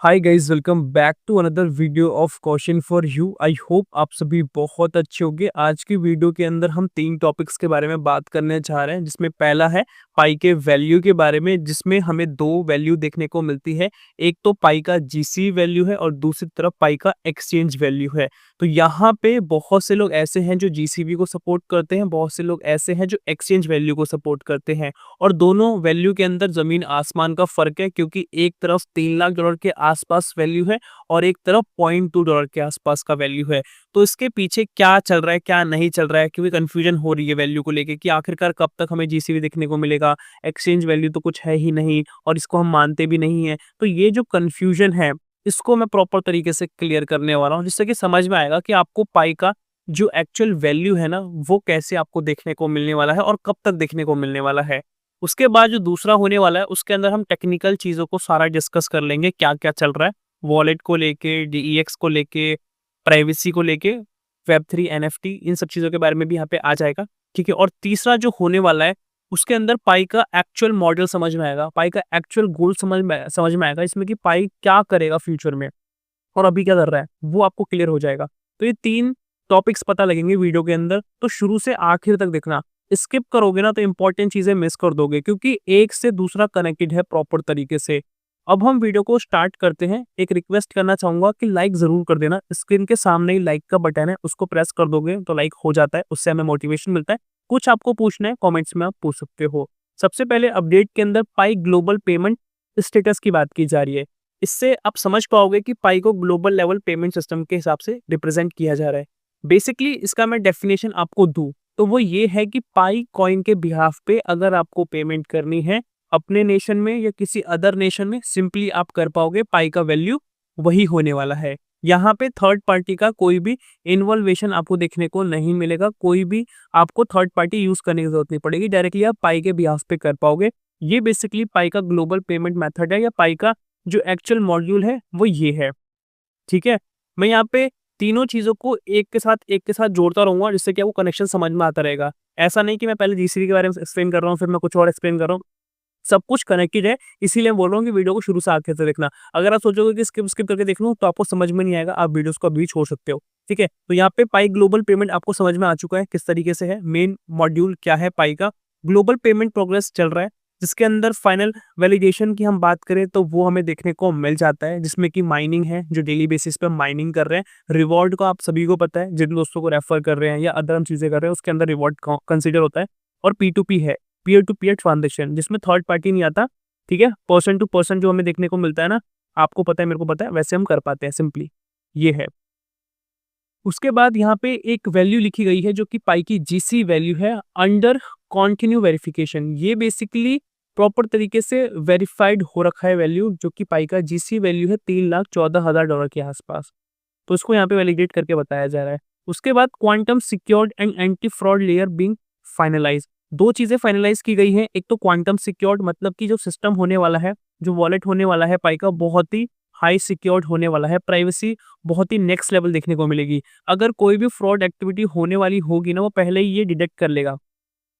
Hi guys, welcome back to another video of question for you. I hope आप सभी बहुत अच्छे होंगे। आज की वीडियो के अंदर हम 3 टॉपिक्स के बारे में बात करने जा रहे हैं, जिसमें पहला है पाई के वैल्यू के बारे में, जिसमें हमें 2 वैल्यू देखने को मिलती है। एक तो पाई का जीसी वैल्यू है और दूसरी तरफ पाई का एक्सचेंज वैल्यू है। तो यहाँ पे बहुत से लोग ऐसे हैं जो जीसीवी को सपोर्ट करते हैं, बहुत से लोग ऐसे हैं जो एक्सचेंज वैल्यू को सपोर्ट करते हैं, और दोनों वैल्यू के अंदर जमीन आसमान का फर्क है, क्योंकि एक तरफ $3 लाख के आसपास वैल्यू है और एक तरफ $0.2 के आसपास का वैल्यू है। तो इसके पीछे क्या चल रहा है, क्या नहीं चल रहा है, क्योंकि कंफ्यूजन हो रही है वैल्यू को लेके कि आखिरकार कब तक हमें जीसीवी देखने को मिलेगा। एक्सचेंज वैल्यू तो कुछ है ही नहीं और इसको हम मानते भी नहीं है। तो ये जो कंफ्यूजन है, इसको मैं प्रॉपर तरीके से क्लियर करने वाला हूँ, जिससे कि समझ में आएगा कि आपको पाई का जो एक्चुअल वैल्यू है ना, वो कैसे आपको देखने को मिलने वाला है और कब तक देखने को मिलने वाला है। उसके बाद जो दूसरा होने वाला है, उसके अंदर हम टेक्निकल चीज़ों को सारा डिस्कस कर लेंगे, क्या-क्या चल रहा है, वॉलेट को लेके, डीईएक्स को लेके, प्राइवेसी को लेके, वेब3, एनएफटी, इन सब चीज़ों के बारे में भी यहाँ पे आ जाएगा, ठीक है। और तीसरा जो होने वाला है, उसके अंदर पाई का एक्चुअल मॉडल समझ में आएगा, पाई का एक्चुअल गोल समझ में आएगा, इसमें कि पाई क्या करेगा फ्यूचर में और अभी क्या कर रहा है, वो आपको क्लियर हो जाएगा। तो ये 3 टॉपिक्स पता लगेंगे वीडियो के अंदर, तो शुरू से आखिर तक देखना। स्किप करोगे ना तो इंपॉर्टेंट चीजें मिस कर दोगे, क्योंकि एक से दूसरा कनेक्टेड है प्रॉपर तरीके से। अब हम वीडियो को स्टार्ट करते हैं। एक रिक्वेस्ट करना चाहूंगा कि लाइक जरूर कर देना। स्क्रीन के सामने ही लाइक का बटन है, उसको प्रेस कर दोगे तो लाइक हो जाता है, उससे हमें मोटिवेशन मिलता है। कुछ आपको पूछना है, कॉमेंट्स में आप पूछ सकते हो। सबसे पहले अपडेट के अंदर पाई ग्लोबल पेमेंट स्टेटस की बात की जा रही है। इससे आप समझ पाओगे कि पाई को ग्लोबल लेवल पेमेंट सिस्टम के हिसाब से रिप्रेजेंट किया जा रहा है। बेसिकली इसका मैं डेफिनेशन आपको दूं तो वो ये है कि पाई कॉइन के बिहाफ पे अगर आपको पेमेंट करनी है अपने नेशन में या किसी अदर नेशन में, सिंपली आप कर पाओगे। पाई का वैल्यू वही होने वाला है। यहाँ पे थर्ड पार्टी का कोई भी इन्वॉल्वेशन आपको देखने को नहीं मिलेगा, कोई भी आपको थर्ड पार्टी यूज करने की जरूरत नहीं पड़ेगी, डायरेक्टली आप पाई के बिहाफ पे कर पाओगे। ये बेसिकली पाई का ग्लोबल पेमेंट मेथड है, या पाई का जो एक्चुअल मॉड्यूल है वो ये है, ठीक है। मैं यहाँ पे तीनों चीज़ों को एक के साथ जोड़ता रहूँगा, जिससे कि आपको कनेक्शन समझ में आता रहेगा। ऐसा नहीं कि मैं पहले जीसीबी के बारे में एक्सप्लेन कर रहा हूँ, फिर मैं कुछ और एक्सप्लेन कर रहा हूँ। सब कुछ कनेक्टेड है, इसीलिए मैं बोल रहा हूँ कि वीडियो को शुरू से आखिर तक देखना। अगर आप सोचोगे कि स्किप स्किप करके देख लूँ, तो आपको समझ में नहीं आएगा, आप वीडियोस को अभी छोड़ सकते हो, ठीक है। तो यहाँ पे पाई ग्लोबल पेमेंट आपको समझ में आ चुका है किस तरीके से है, मेन मॉड्यूल क्या है पाई का। ग्लोबल पेमेंट प्रोग्रेस चल रहा है, जिसके अंदर फाइनल वैलिडेशन की हम बात करें तो वो हमें देखने को मिल जाता है, जिसमें कि माइनिंग है, जो डेली बेसिस पे माइनिंग कर रहे हैं। रिवॉर्ड को आप सभी को पता है, जिन दोस्तों को रेफर कर रहे हैं या अदर हम चीजें कर रहे हैं, उसके अंदर रिवॉर्ड कंसिडर होता है। और P2P है, पीयर टू पीयर ट्रांजेक्शन, जिसमें थर्ड पार्टी नहीं आता, ठीक है। पर्सन टू पर्सन जो हमें देखने को मिलता है ना, आपको पता है, मेरे को पता है, वैसे हम कर पाते हैं, सिंपली ये है। उसके बाद यहाँ पे एक वैल्यू लिखी गई है जो कि पाई की जीसी वैल्यू है, अंडर कॉन्टिन्यू वेरिफिकेशन। ये बेसिकली प्रॉपर तरीके से वेरीफाइड हो रखा है वैल्यू, जो कि पाई का जीसी वैल्यू है $3,14,000 के आसपास। तो इसको यहाँ पे वैलिडेट करके बताया जा रहा है। उसके बाद quantum secured and anti fraud layer being finalize. 2 चीजें फाइनलाइज की गई हैं। एक तो क्वांटम सिक्योर्ड, मतलब कि जो सिस्टम होने वाला है, जो वॉलेट होने वाला है पाई का, बहुत ही हाई सिक्योर्ड होने वाला है। प्राइवेसी बहुत ही नेक्स्ट लेवल देखने को मिलेगी। अगर कोई भी फ्रॉड एक्टिविटी होने वाली होगी ना, वो पहले ही ये डिटेक्ट कर लेगा।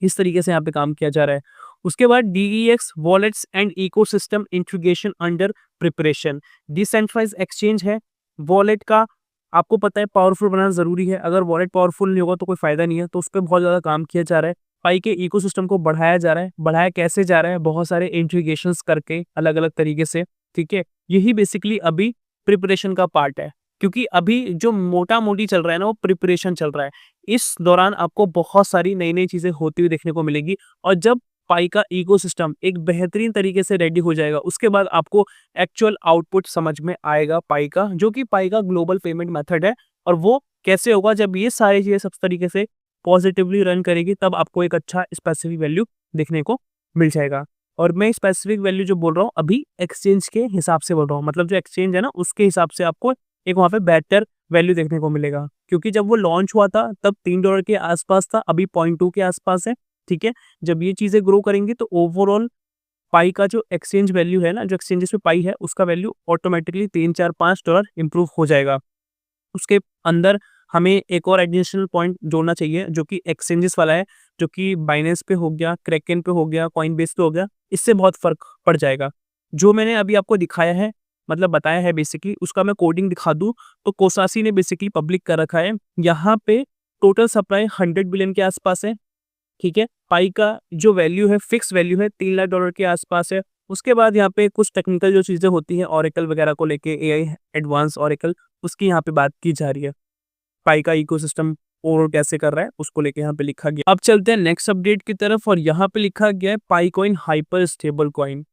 इस तरीके से यहाँ पे काम किया जा रहा है। उसके बाद DEX wallets and ecosystem integration under preparation. Decentralized exchange है वॉलेट का, आपको पता है पावरफुल बनाना जरूरी है। अगर वॉलेट पावरफुल नहीं होगा तो कोई फायदा नहीं है, तो उस पर बहुत ज्यादा काम किया जा रहा है। पाई के इकोसिस्टम को बढ़ाया जा रहा है। बढ़ाया कैसे जा रहा है? बहुत सारे इंटीग्रेशंस करके, अलग अलग तरीके से, ठीक है। यही बेसिकली अभी प्रिपरेशन का पार्ट है, क्योंकि अभी जो मोटा मोटी चल रहा है ना, वो प्रिपरेशन चल रहा है। इस दौरान आपको बहुत सारी नई नई चीजें होती हुई देखने को मिलेगी, और जब पाई का इकोसिस्टम एक बेहतरीन तरीके से रेडी हो जाएगा, उसके बाद आपको एक्चुअल आउटपुट समझ में आएगा पाई का, जो कि पाई का ग्लोबल पेमेंट मेथड है। और वो कैसे होगा? जब ये सारी चीजें सब तरीके से पॉजिटिवली रन करेगी, तब आपको एक अच्छा स्पेसिफिक वैल्यू देखने को मिल जाएगा। और मैं स्पेसिफिक वैल्यू जो बोल रहा हूँ अभी एक्सचेंज के हिसाब से बोल रहा हूँ, मतलब जो एक्सचेंज है ना, उसके हिसाब से आपको एक वहाँ पे बेटर वैल्यू देखने को मिलेगा। क्योंकि जब वो लॉन्च हुआ था तब $3 के आसपास था, अभी 0.2 के आसपास है, ठीक है। जब ये चीजें ग्रो करेंगी तो ओवरऑल पाई का जो एक्सचेंज वैल्यू है ना, जो एक्सचेंजेस पे पाई है, उसका वैल्यू ऑटोमेटिकली $3, 4, $5 इंप्रूव हो जाएगा। उसके अंदर हमें एक और एडिशनल पॉइंट जोड़ना चाहिए, जो कि एक्सचेंजेस वाला है, जो कि बाइनेंस पे हो गया, क्रैकन पे हो गया, कॉइनबेस पे हो गया। इससे बहुत फर्क पड़ जाएगा। जो मैंने अभी आपको दिखाया है, मतलब बताया है बेसिकली, उसका मैं कोडिंग दिखा दूँ तो कोसासी ने बेसिकली पब्लिक कर रखा है। यहाँ पे टोटल सप्लाई 100 बिलियन के आसपास है, ठीक है। पाई का जो वैल्यू है, फिक्स वैल्यू है, $3 लाख के आसपास है। उसके बाद यहाँ पे कुछ टेक्निकल जो चीज़ें होती हैं ओरेकल वगैरह को लेके, एआई एडवांस ओरेकल, उसकी यहाँ पे बात की जा रही है। पाई का इकोसिस्टम ओवरऑल कैसे कर रहा है उसको लेके यहाँ पे लिखा गया। अब चलते हैं नेक्स्ट अपडेट की तरफ और यहाँ पे लिखा गया है पाई कॉइन हाइपर स्टेबल कॉइन।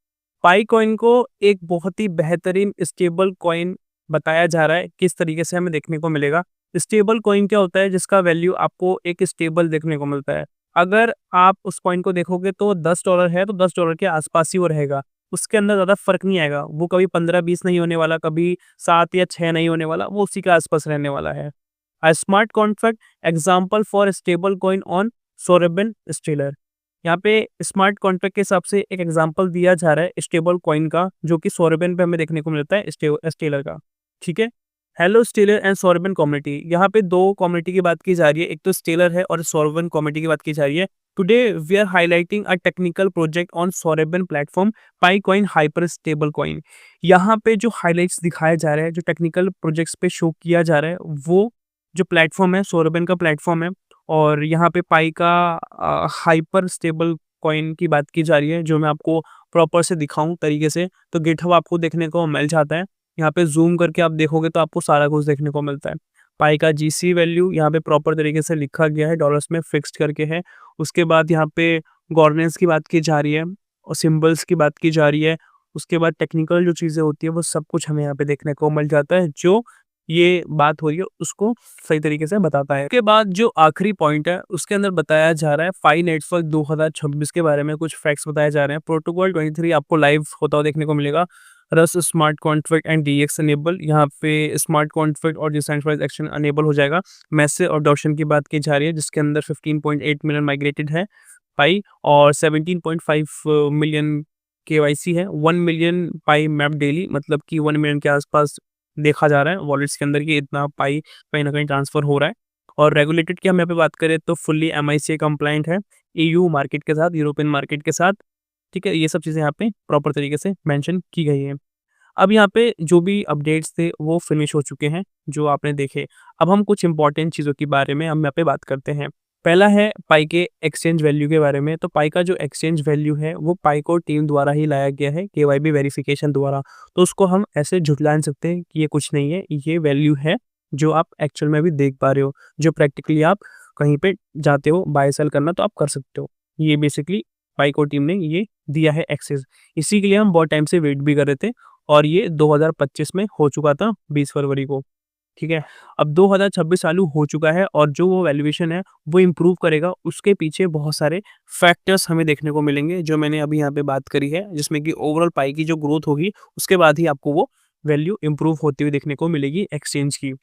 पाई कॉइन को एक बहुत ही बेहतरीन स्टेबल कॉइन बताया जा रहा है। किस तरीके से हमें देखने को मिलेगा? स्टेबल कॉइन क्या होता है? जिसका वैल्यू आपको एक स्टेबल देखने को मिलता है। अगर आप उस कॉइन को देखोगे तो $10 है तो $10 के आसपास ही वो रहेगा। उसके अंदर ज़्यादा फर्क नहीं आएगा। वो कभी 15-20 नहीं होने वाला, कभी 7 या 6 नहीं होने वाला, वो उसी के आसपास रहने वाला है। A smart contract example for stable coin on Soraben Stellar। यहाँ पे स्मार्ट कॉन्ट्रैक्ट के हिसाब से एक एग्जांपल दिया जा रहा है स्टेबल कॉइन का, जो कि सोरेबन पे हमें देखने को मिलता है, स्टेलर का, ठीक है। हेलो स्टेलर एंड सोरेबन कम्युनिटी, यहाँ पे दो कम्युनिटी की बात की जा रही है, एक तो स्टेलर है और सोरेबन कम्युनिटी की बात की जा रही है। Today we are highlighting a technical project on Soroban platform Pi coin hyper stable coin. यहाँ पे जो हाईलाइट्स दिखाया जा रहा है, जो टेक्निकल प्रोजेक्ट्स पे शो किया जा रहा है, वो जो प्लेटफॉर्म है सोरेबन का प्लेटफॉर्म है। और यहाँ पे पाई का हाइपर स्टेबल कॉइन की बात की जा रही है, जो मैं आपको प्रॉपर से दिखाऊं तरीके से, तो गिटहब आपको देखने को मिल जाता है। यहाँ पे जूम करके आप देखोगे तो आपको सारा कुछ देखने को मिलता है। पाई का जीसी वैल्यू यहाँ पे प्रॉपर तरीके से लिखा गया है, डॉलर्स में फिक्स्ड करके है। उसके बाद यहाँ पे गवर्नेंस की बात की जा रही है और सिंबल्स की बात की जा रही है। उसके बाद टेक्निकल जो चीज़ें होती है वो सब कुछ हमें यहाँ पे देखने को मिल जाता है, जो ये बात हो रही है उसको सही तरीके से बताता है। उसके बाद जो आखिरी पॉइंट है उसके अंदर बताया जा रहा है पाई नेटवर्क 2026 के बारे में कुछ फैक्ट्स बताए जा रहे हैं। प्रोटोकॉल 23 आपको लाइव होता हुआ देखने को मिलेगा। Rust smart contract and DEX enable, यहाँ पे स्मार्ट कॉन्ट्रैक्ट और डिसेंट्रलाइज्ड एक्सचेंज अनेबल हो जाएगा। मैसेज अडॉप्शन की बात की जा रही है, जिसके अंदर 15.8 मिलियन माइग्रेटेड है पाई और 17.5 मिलियन केवाईसी है। 1 मिलियन पाई मैप डेली, मतलब कि 1 मिलियन के आसपास देखा जा रहा है वॉलेट्स के अंदर कि इतना पाई कहीं न कहीं ट्रांसफ़र हो रहा है। और रेगुलेटेड की हम यहाँ पे बात करें तो फुल्ली एमआईसीए कंप्लायंट है, ईयू मार्केट के साथ, यूरोपियन मार्केट के साथ, ठीक है? ये सब चीज़ें यहाँ पे प्रॉपर तरीके से मेंशन की गई हैं। अब यहाँ पे जो भी अपडेट्स थे वो फिनिश हो चुके हैं, जो आपने देखे। अब हम कुछ इंपॉर्टेंट चीज़ों के बारे में हम यहाँ पे बात करते हैं। पहला है पाई के एक्सचेंज वैल्यू के बारे में। तो पाई का जो एक्सचेंज वैल्यू है वो पाई को टीम द्वारा ही लाया गया है, केवाईबी वेरिफिकेशन द्वारा। तो उसको हम ऐसे झुठला नहीं सकते कि ये कुछ नहीं है, ये वैल्यू है जो आप एक्चुअल में भी देख पा रहे हो, जो प्रैक्टिकली आप कहीं पे जाते हो बाय सेल करना तो आप कर सकते हो। ये बेसिकली पाई को टीम ने ये दिया है एक्सेस। इसी के लिए हम बहुत टाइम से वेट भी कर रहे थे और ये 2025 में हो चुका था 20 फरवरी को, ठीक है। अब 2026 चालू हो चुका है और जो वो वैल्यूएशन है वो इम्प्रूव करेगा। उसके पीछे बहुत सारे फैक्टर्स हमें देखने को मिलेंगे, जो मैंने अभी यहाँ पे बात करी है, जिसमें कि ओवरऑल पाई की जो ग्रोथ होगी उसके बाद ही आपको वो वैल्यू इम्प्रूव होती हुई देखने को मिलेगी एक्सचेंज की।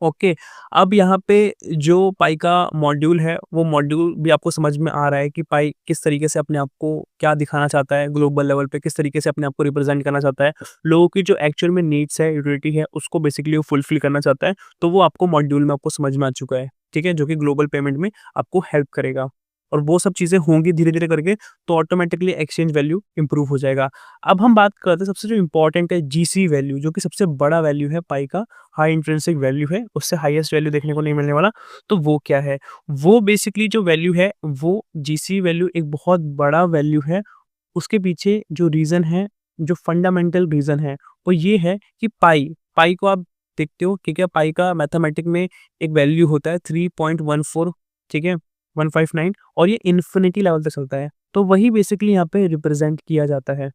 ओके, अब यहाँ पे जो पाई का मॉड्यूल है, वो मॉड्यूल भी आपको समझ में आ रहा है कि पाई किस तरीके से अपने आप को क्या दिखाना चाहता है, ग्लोबल लेवल पे किस तरीके से अपने आप को रिप्रेजेंट करना चाहता है। लोगों की जो एक्चुअल में नीड्स है, यूटिलिटी है, उसको बेसिकली वो फुलफिल करना चाहता है। तो वो आपको मॉड्यूल में आपको समझ में आ चुका है, ठीक है? जो कि ग्लोबल पेमेंट में आपको हेल्प करेगा और वो सब चीज़ें होंगी धीरे-धीरे करके, तो ऑटोमैटिकली एक्सचेंज वैल्यू इम्प्रूव हो जाएगा। अब हम बात करते हैं सबसे जो इम्पोर्टेंट है जीसी वैल्यू, जो कि सबसे बड़ा वैल्यू है पाई का, हाई इंट्रिंसिक वैल्यू है, उससे हाईएस्ट वैल्यू देखने को नहीं मिलने वाला। तो वो क्या है? वो बेसिकली जो वैल्यू है, वो जीसी वैल्यू एक बहुत बड़ा वैल्यू है। उसके पीछे जो रीज़न है, जो फंडामेंटल रीज़न है, वो ये है कि पाई को आप देखते हो, ठीक है? पाई का मैथमेटिक में एक वैल्यू होता है 3.14, ठीक है? 159 और ये इन्फिनिटी लेवल तक चलता है। तो वही बेसिकली यहाँ पे रिप्रेज़ेंट किया जाता है।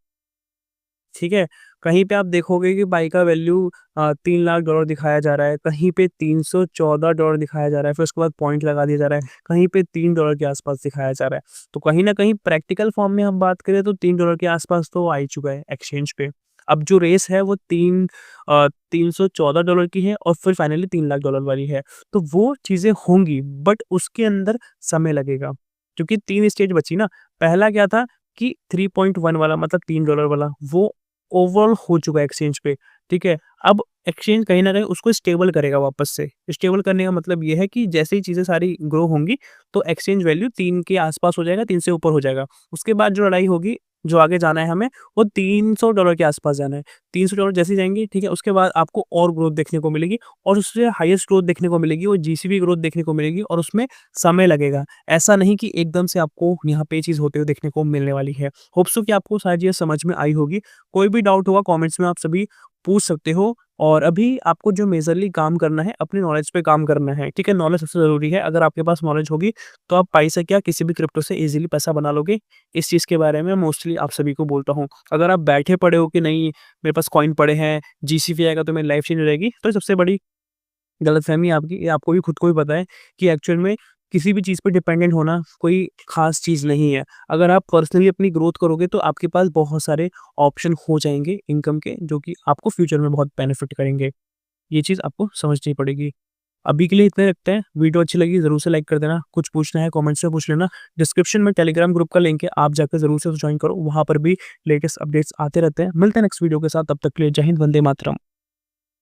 ठीक है? कहीं पे आप देखोगे कि बाई का वैल्यू $3 लाख दिखाया जा रहा है, कहीं पे $314 दिखाया जा रहा है, फिर उसके बाद पॉइंट लगा दिया जा रहा है, कहीं पे $3 के आसपास दिखाया जा रहा है। तो कहीं न कहीं प्रैक्टिकल फॉर्म में हम बात करें तो $3 के आसपास तो आ ही चुका है एक्सचेंज पे। अब जो रेस है वो $314 की है और फिर फाइनली $3 लाख वाली है। तो वो चीज़ें होंगी, बट उसके अंदर समय लगेगा, क्योंकि 3 स्टेज बची ना। पहला क्या था कि 3.1 वाला, मतलब $3 वाला, वो ओवरऑल हो चुका है एक्सचेंज पे, ठीक है? अब एक्सचेंज कहीं न कहीं उसको स्टेबल करेगा वापस से। स्टेबल करने का मतलब ये है कि जैसे ही चीज़ें सारी ग्रो होंगी, तो एक्सचेंज वैल्यू 3 के आसपास हो जाएगा, 3 से ऊपर हो जाएगा। उसके बाद जो लड़ाई होगी जो आगे जाना है हमें वो $300 के आस-पास जाना है। $300 जैसे ही जाएँगे, ठीक है, उसके बाद आपको और ग्रोथ देखने को मिलेगी और उससे हाईएस्ट ग्रोथ देखने को मिलेगी, वो जीसीबी ग्रोथ देखने को मिलेगी और उसमें समय लगेगा। ऐसा नहीं कि एकदम से आपको यहाँ पे ये चीज़ होते हुए देखने को मिलने वाली है। होप सो कि आपको सारी चीज़ें समझ में आई होगी। कोई भी डाउट होगा कमेंट्स में आप सभी पूछ सकते हो और अभी आपको जो मेजरली काम करना है, अपनी नॉलेज पे काम करना है, ठीक है? नॉलेज सबसे ज़रूरी है। अगर आपके पास नॉलेज होगी, तो आप पैसा क्या किसी भी क्रिप्टो से ईज़िली पैसा बना लोगे। इस चीज़ के बारे में मोस्टली आप सभी को बोलता हूँ। अगर आप बैठे पड़े हो कि नहीं मेरे पास कॉइन पड़े हैं, जीसीपी आएगा तो मेरी लाइफ चेंज हो जाएगी, तो ये सबसे बड़ी गलतफ़हमी है आपकी। ये आपको भी खुद को भी पता है कि एक्चुअल में किसी भी चीज़ पे डिपेंडेंट होना कोई ख़ास चीज़ नहीं है। अगर आप पर्सनली अपनी ग्रोथ करोगे तो आपके पास बहुत सारे ऑप्शन हो जाएँगे इनकम के, जो कि आपको फ्यूचर में बहुत बेनिफिट करेंगे। ये चीज़ आपको समझनी पड़ेगी। अभी के लिए इतना ही रखते हैं। वीडियो अच्छी लगी ज़रूर से लाइक कर देना। कुछ पूछना है कमेंट्स में पूछ लेना। डिस्क्रिप्शन में टेलीग्राम ग्रुप का लिंक है, आप जाकर ज़रूर से ज्वाइन करो। वहाँ पर भी लेटेस्ट अपडेट्स आते रहते हैं। मिलते हैं नेक्स्ट वीडियो के साथ, तब तक के लिए जय हिंद, वंदे मातरम।